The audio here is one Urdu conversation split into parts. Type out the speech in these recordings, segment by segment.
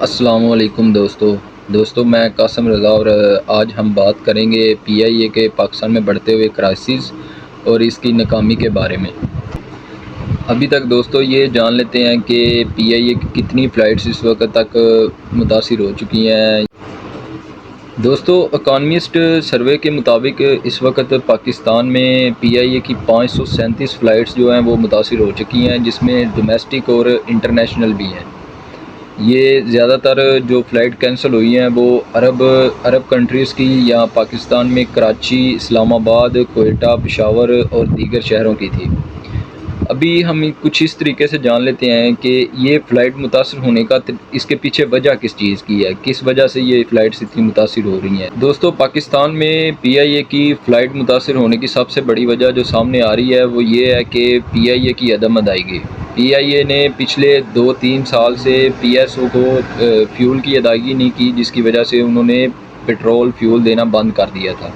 السلام علیکم دوستو میں قاسم رضا اور آج ہم بات کریں گے پی آئی اے کے پاکستان میں بڑھتے ہوئے کرائسس اور اس کی ناکامی کے بارے میں۔ ابھی تک دوستو یہ جان لیتے ہیں کہ پی آئی اے کی کتنی فلائٹس اس وقت تک متاثر ہو چکی ہیں۔ دوستو اکانومسٹ سروے کے مطابق اس وقت پاکستان میں پی آئی اے کی 537 فلائٹس جو ہیں وہ متاثر ہو چکی ہیں، جس میں ڈومیسٹک اور انٹرنیشنل بھی ہیں۔ یہ زیادہ تر جو فلائٹ کینسل ہوئی ہیں وہ عرب کنٹریز کی یا پاکستان میں کراچی، اسلام آباد، کوئٹہ، پشاور اور دیگر شہروں کی تھی۔ ابھی ہم کچھ اس طریقے سے جان لیتے ہیں کہ یہ فلائٹ متاثر ہونے کا اس کے پیچھے وجہ کس چیز کی ہے، کس وجہ سے یہ فلائٹس اتنی متاثر ہو رہی ہیں۔ دوستو پاکستان میں پی آئی اے کی فلائٹ متاثر ہونے کی سب سے بڑی وجہ جو سامنے آ رہی ہے وہ یہ ہے کہ پی آئی اے کی عدم ادائیگی۔ پی آئی اے نے پچھلے 2-3 سال سے پی ایس او کو فیول کی ادائیگی نہیں کی، جس کی وجہ سے انہوں نے پیٹرول فیول دینا بند کر دیا تھا۔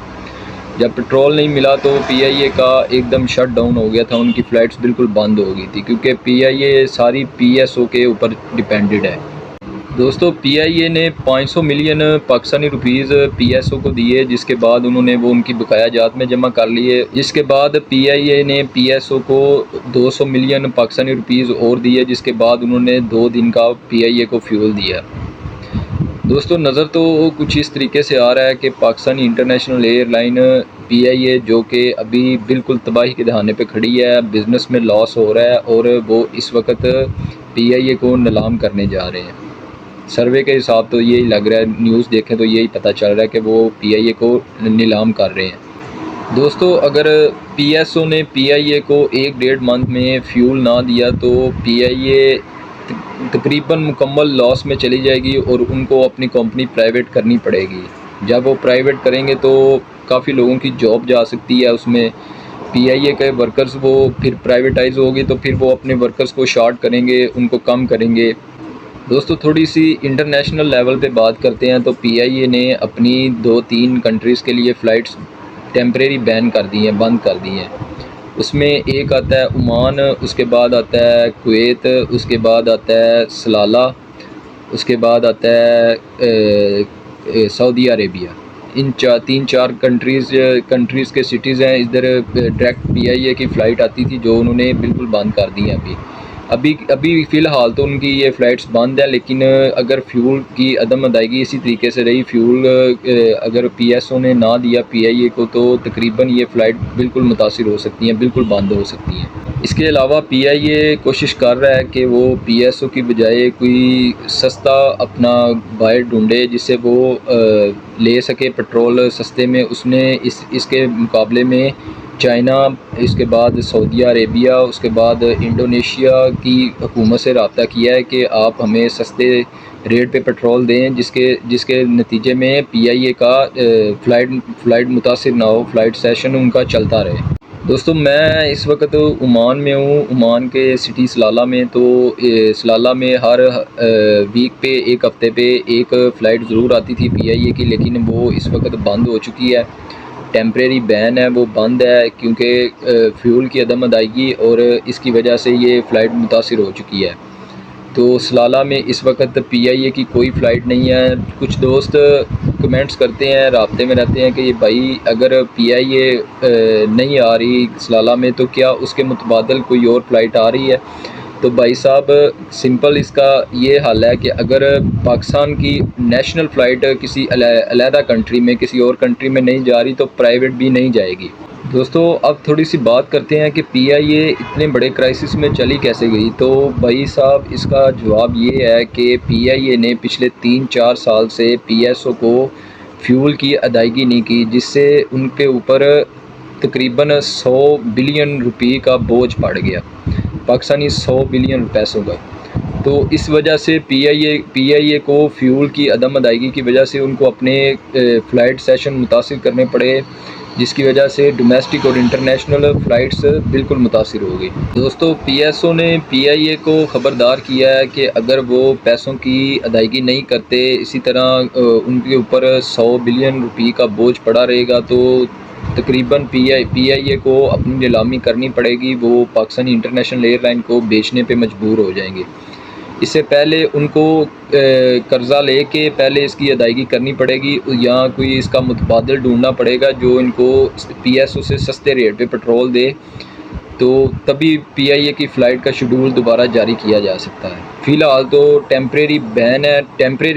جب پیٹرول نہیں ملا تو پی آئی اے کا ایک دم شٹ ڈاؤن ہو گیا تھا، ان کی فلائٹس بالکل بند ہو گئی تھی، کیونکہ پی آئی اے ساری پی ایس او کے اوپر ڈیپینڈڈ ہے۔ دوستو پی آئی اے نے 500 million Pakistani rupees P S O کو دیے، جس کے بعد انہوں نے وہ ان کی بقایا جات میں جمع کر لیے۔ جس کے بعد پی آئی اے نے پی ایس او کو 200 ملین پاکستانی روپیز اور دیے، جس کے بعد انہوں نے 2 دن کا پی آئی اے کو فیول دیا۔ دوستو نظر تو کچھ اس طریقے سے آ رہا ہے کہ پاکستانی انٹرنیشنل ایئر لائن پی آئی اے جو کہ ابھی بالکل تباہی کے دہانے پہ کھڑی ہے، بزنس میں لاس ہو رہا ہے اور وہ اس وقت پی آئی اے کو نیلام کرنے جا رہے ہیں۔ سروے کے حساب تو یہی لگ رہا ہے، نیوز دیکھیں تو یہی پتہ چل رہا ہے کہ وہ پی آئی اے کو نیلام کر رہے ہیں۔ دوستو اگر پی ایس او نے پی آئی اے کو 1-1.5 منتھ میں فیول نہ دیا تو پی آئی اے تقریباً مکمل لاس میں چلی جائے گی اور ان کو اپنی کمپنی پرائیویٹ کرنی پڑے گی۔ جب وہ پرائیویٹ کریں گے تو کافی لوگوں کی جاب جا سکتی ہے اس میں۔ پی آئی اے کے ورکرز وہ پھر پرائیویٹائز ہوگی تو پھر وہ اپنے ورکرز کو شارٹ کریں گے، ان کو کم کریں گے۔ دوستو تھوڑی سی انٹرنیشنل لیول پہ بات کرتے ہیں تو پی آئی اے نے اپنی 2-3 کنٹریز کے لیے فلائٹس ٹیمپریری بین کر دی ہیں، بند کر دی ہیں۔ اس میں ایک آتا ہے عمان، اس کے بعد آتا ہے کویت، اس کے بعد آتا ہے سلالہ، اس کے بعد آتا ہے سعودی عربیہ۔ ان 3-4 کنٹریز کے سٹیز ہیں، ادھر ڈائریکٹ پی آئی اے کی فلائٹ آتی تھی جو انہوں نے بالکل بند کر دی ہیں۔ ابھی فی الحال تو ان کی یہ فلائٹس بند ہے، لیکن اگر فیول کی عدم ادائیگی اسی طریقے سے رہی، فیول اگر پی ایس او نے نہ دیا پی آئی اے کو، تو تقریباً یہ فلائٹ بالکل متاثر ہو سکتی ہیں، بالکل بند ہو سکتی ہیں۔ اس کے علاوہ پی آئی اے کوشش کر رہا ہے کہ وہ پی ایس او کی بجائے کوئی سستا اپنا بائر ڈھونڈے جس سے وہ لے سکے پیٹرول سستے میں۔ اس نے اس کے مقابلے میں چائنا، اس کے بعد سعودی عربیہ، اس کے بعد انڈونیشیا کی حکومت سے رابطہ کیا ہے کہ آپ ہمیں سستے ریٹ پہ پیٹرول دیں، جس کے نتیجے میں پی آئی اے کا فلائٹ متاثر نہ ہو، فلائٹ سیشن ان کا چلتا رہے۔ دوستو میں اس وقت عمان میں ہوں، عمان کے سٹی سلالہ میں۔ تو سلالہ میں ہر ویک پہ، ایک ہفتے پہ ایک فلائٹ ضرور آتی تھی پی آئی اے کی، لیکن وہ اس وقت بند ہو چکی ہے، ٹیمپریری بین ہے، وہ بند ہے کیونکہ فیول کی عدم ادائیگی اور اس کی وجہ سے یہ فلائٹ متاثر ہو چکی ہے۔ تو سلالہ میں اس وقت پی آئی اے کی کوئی فلائٹ نہیں ہے۔ کچھ دوست کمنٹس کرتے ہیں، رابطے میں رہتے ہیں کہ یہ بھائی اگر پی آئی اے نہیں آ رہی سلالہ میں تو کیا اس کے متبادل کوئی اور فلائٹ آ رہی ہے؟ تو بھائی صاحب سمپل اس کا یہ حل ہے کہ اگر پاکستان کی نیشنل فلائٹ کسی علیحدہ کنٹری میں، کسی اور کنٹری میں نہیں جا رہی تو پرائیویٹ بھی نہیں جائے گی۔ دوستو اب تھوڑی سی بات کرتے ہیں کہ پی آئی اے اتنے بڑے کرائسس میں چلی کیسے گئی۔ تو بھائی صاحب اس کا جواب یہ ہے کہ پی آئی اے نے پچھلے 3-4 سال سے پی ایس او کو فیول کی ادائیگی نہیں کی، جس سے ان کے اوپر تقریباً 100 بلین روپے کا بوجھ پڑ گیا، پاکستانی 100 بلین پیسوں کا۔ تو اس وجہ سے پی آئی اے کو فیول کی عدم ادائیگی کی وجہ سے ان کو اپنے فلائٹ سیشن متاثر کرنے پڑے، جس کی وجہ سے ڈومیسٹک اور انٹرنیشنل فلائٹس بالکل متاثر ہو گئی۔ دوستو پی ایس او نے پی آئی اے کو خبردار کیا ہے کہ اگر وہ پیسوں کی ادائیگی نہیں کرتے، اسی طرح ان کے اوپر 100 بلین روپے کا بوجھ پڑا رہے گا تو تقریباً پی آئی اے کو اپنی نیلامی کرنی پڑے گی، وہ پاکستانی انٹرنیشنل ایئر لائن کو بیچنے پہ مجبور ہو جائیں گے۔ اس سے پہلے ان کو قرضہ لے کے پہلے اس کی ادائیگی کرنی پڑے گی، یا کوئی اس کا متبادل ڈھونڈنا پڑے گا جو ان کو پی ایس او سے سستے ریٹ پہ پٹرول دے، تو تبھی پی آئی اے کی فلائٹ کا شیڈول دوبارہ جاری کیا جا سکتا ہے۔ فی الحال تو ٹیمپریری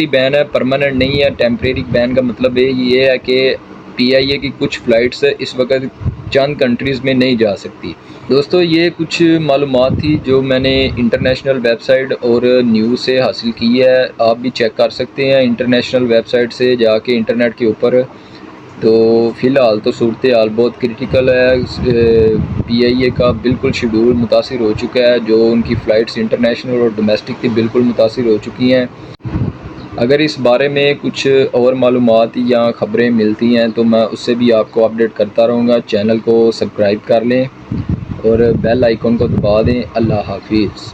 بین ہے، پرماننٹ نہیں ہے۔ ٹیمپریری بین کا مطلب یہ ہے کہ پی آئی اے کی کچھ فلائٹس اس وقت چند کنٹریز میں نہیں جا سکتی۔ دوستو یہ کچھ معلومات تھی جو میں نے انٹرنیشنل ویب سائٹ اور نیوز سے حاصل کی ہے، آپ بھی چیک کر سکتے ہیں انٹرنیشنل ویب سائٹ سے جا کے انٹرنیٹ کے اوپر۔ تو فی الحال تو صورتحال بہت کرٹیکل ہے، پی آئی اے کا بالکل شیڈول متاثر ہو چکا ہے، جو ان کی فلائٹس انٹرنیشنل اور ڈومیسٹک کی بالکل متاثر ہو چکی ہیں۔ اگر اس بارے میں کچھ اور معلومات یا خبریں ملتی ہیں تو میں اس سے بھی آپ کو اپڈیٹ کرتا رہوں گا۔ چینل کو سبسکرائب کر لیں اور بیل آئیکن کو دبا دیں۔ اللہ حافظ۔